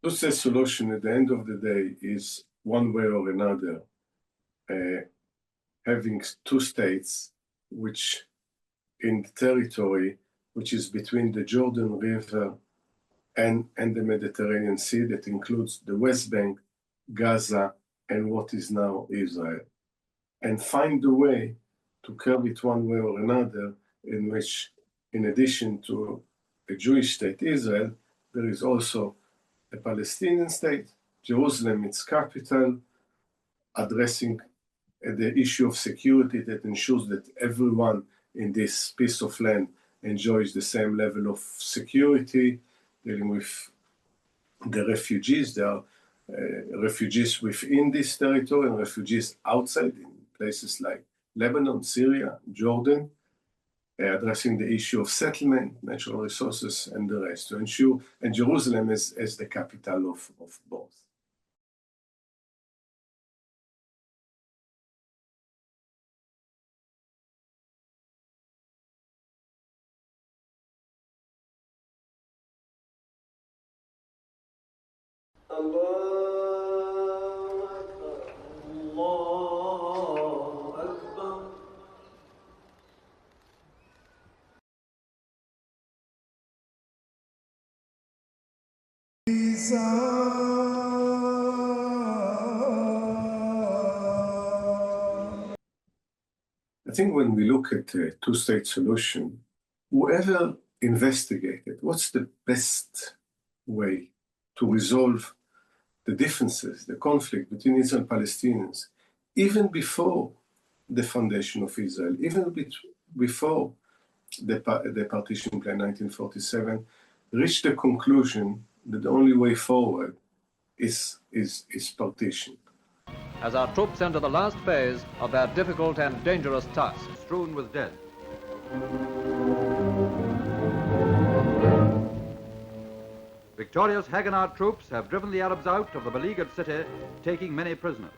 Two-state solution at the end of the day is one way or another having two states which in the territory which is between the Jordan River and the Mediterranean Sea, that includes the West Bank, Gaza, and what is now Israel. And find a way to curb it one way or another, in which, in addition to a Jewish state, Israel, there is also a Palestinian state, Jerusalem, its capital, addressing the issue of security that ensures that everyone in this piece of land enjoys the same level of security, dealing with the refugees. There are refugees within this territory and refugees outside in places like Lebanon, Syria, Jordan, addressing the issue of settlement, natural resources, and the rest to ensure, and Jerusalem as the capital of both. I think when we look at a two-state solution, whoever investigated what's the best way to resolve the differences, the conflict between Israel and Palestinians, even before the foundation of Israel, even before the partition plan 1947, reached the conclusion that the only way forward is partition. As our troops enter the last phase of their difficult and dangerous task, strewn with dead. Victorious Haganah troops have driven the Arabs out of the beleaguered city, taking many prisoners.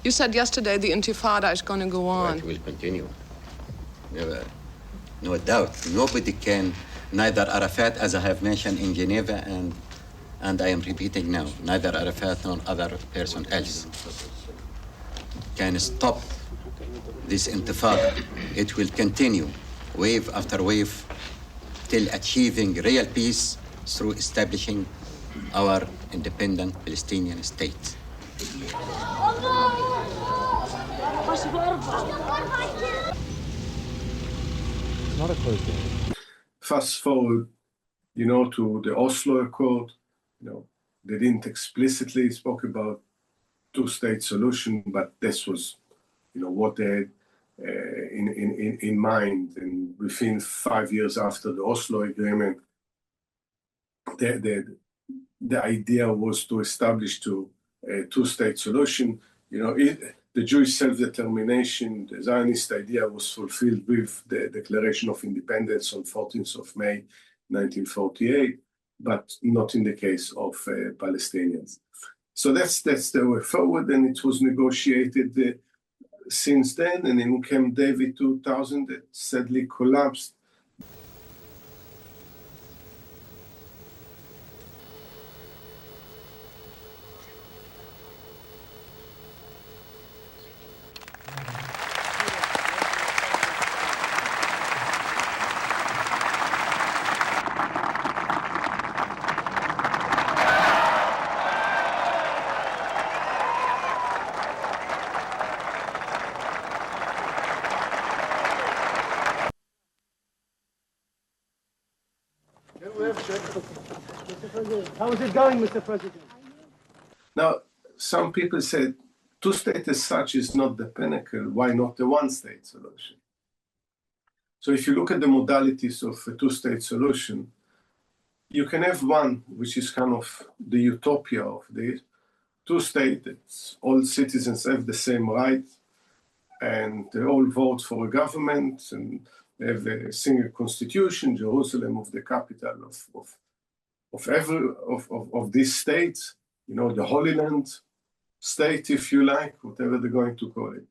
You said yesterday the Intifada is going to go on. It will continue. No doubt. Nobody can, neither Arafat, as I have mentioned in Geneva, and I am repeating now, neither Arafat nor other person else can stop this Intifada. It will continue, wave after wave, till achieving real peace through establishing our independent Palestinian state. Not a closed game. Fast forward, to the Oslo Accord. They didn't explicitly spoke about two-state solution, but this was, what they had in mind. And within 5 years after the Oslo Agreement, the idea was to establish a two-state solution. The Jewish self-determination, the Zionist idea, was fulfilled with the Declaration of Independence on 14th of May, 1948, but not in the case of Palestinians. So that's the way forward, and it was negotiated since then. And in Camp David 2000, it sadly collapsed. How is it going, Mr. President? Now, some people said two-state as such is not the pinnacle. Why not the one-state solution? So if you look at the modalities of a two-state solution, you can have one, which is kind of the utopia of the two-state. All citizens have the same right, and they all vote for a government, and they have a single constitution, Jerusalem of the capital of this state, you know, the Holy Land state, if you like, whatever they're going to call it.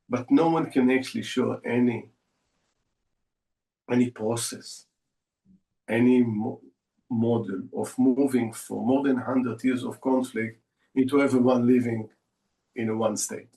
But no one can actually show any process, any model of moving for more than 100 years of conflict into everyone living in one state.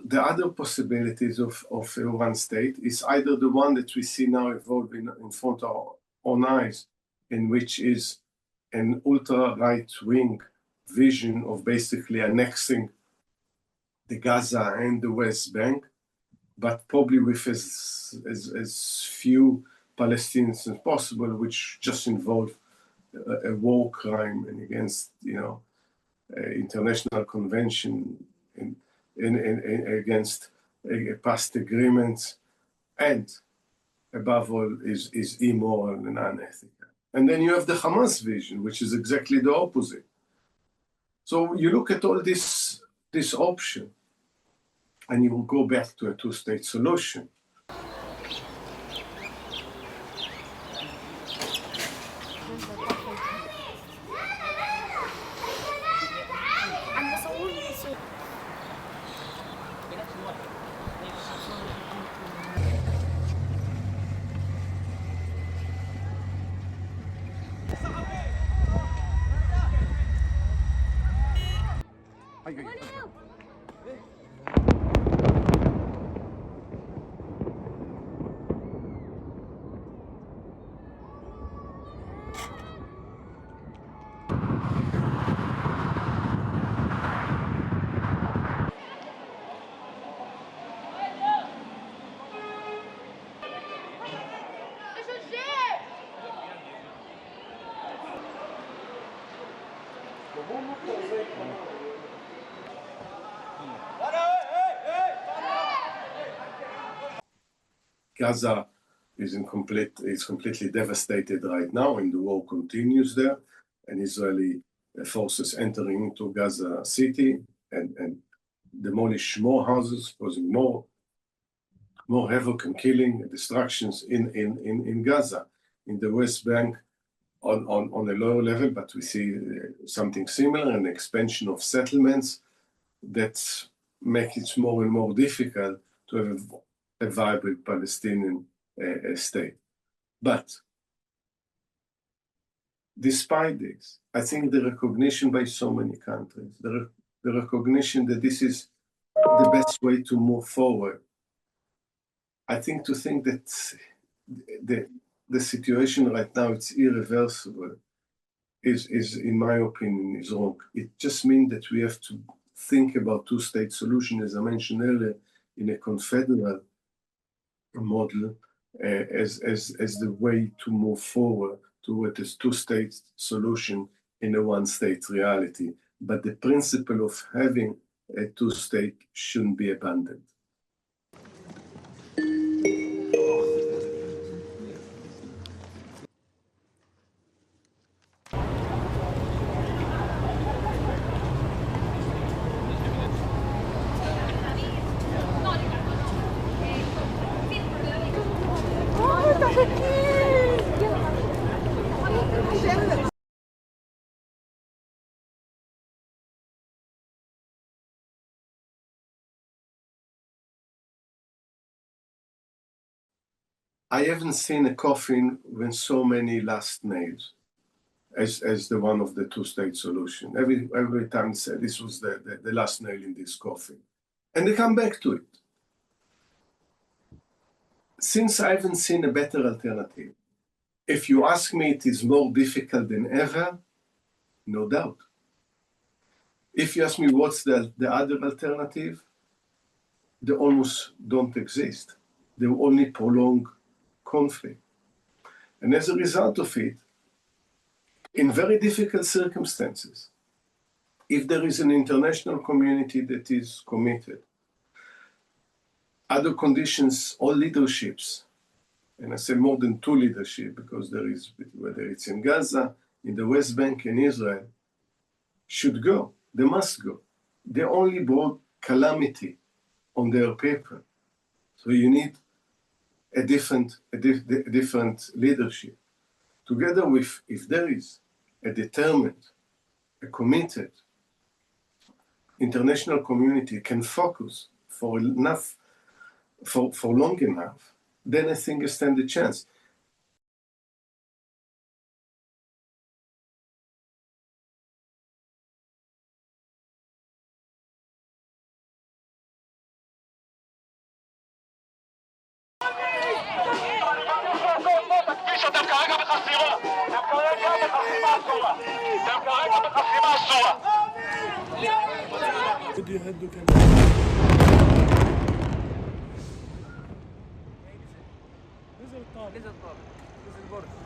The other possibilities of one state is either the one that we see now evolving in front of our own eyes, in which is an ultra right-wing vision of basically annexing the Gaza and the West Bank, but probably with as few Palestinians as possible, which just involve a war crime and against, you know, international convention against past agreements, and above all is immoral and unethical. And then you have the Hamas vision, which is exactly the opposite. So you look at all this option, and you will go back to a two-state solution. Gaza is completely devastated right now, and the war continues there. And Israeli forces entering into Gaza city and demolish more houses, causing more havoc and killing and destructions in Gaza. In the West Bank, on a lower level, but we see something similar, an expansion of settlements that make it more and more difficult to have a viable Palestinian state. But despite this, I think the recognition by so many countries, the recognition that this is the best way to move forward, I think that the situation right now, it's irreversible, is in my opinion, is wrong. It just means that we have to think about two-state solution, as I mentioned earlier, in a confederal model as the way to move forward toward this two-state solution in a one-state reality. But the principle of having a two-state shouldn't be abandoned. I haven't seen a coffin with so many last names. as the one of the two-state solution. Every time say this was the last nail in this coffin. And they come back to it. Since I haven't seen a better alternative, if you ask me, it is more difficult than ever, no doubt. If you ask me what's the other alternative, they almost don't exist. They only prolong conflict. And as a result of it, in very difficult circumstances, if there is an international community that is committed, other conditions, all leaderships, and I say more than two leadership, because there is, whether it's in Gaza, in the West Bank, in Israel, should go. They must go. They only brought calamity on their paper. So you need a different leadership. Together with, if there is a determined, a committed international community can focus for long enough, then I think I stand a chance. אתם כרגע בחסימה אסורה. نزل الطابق نزل البرج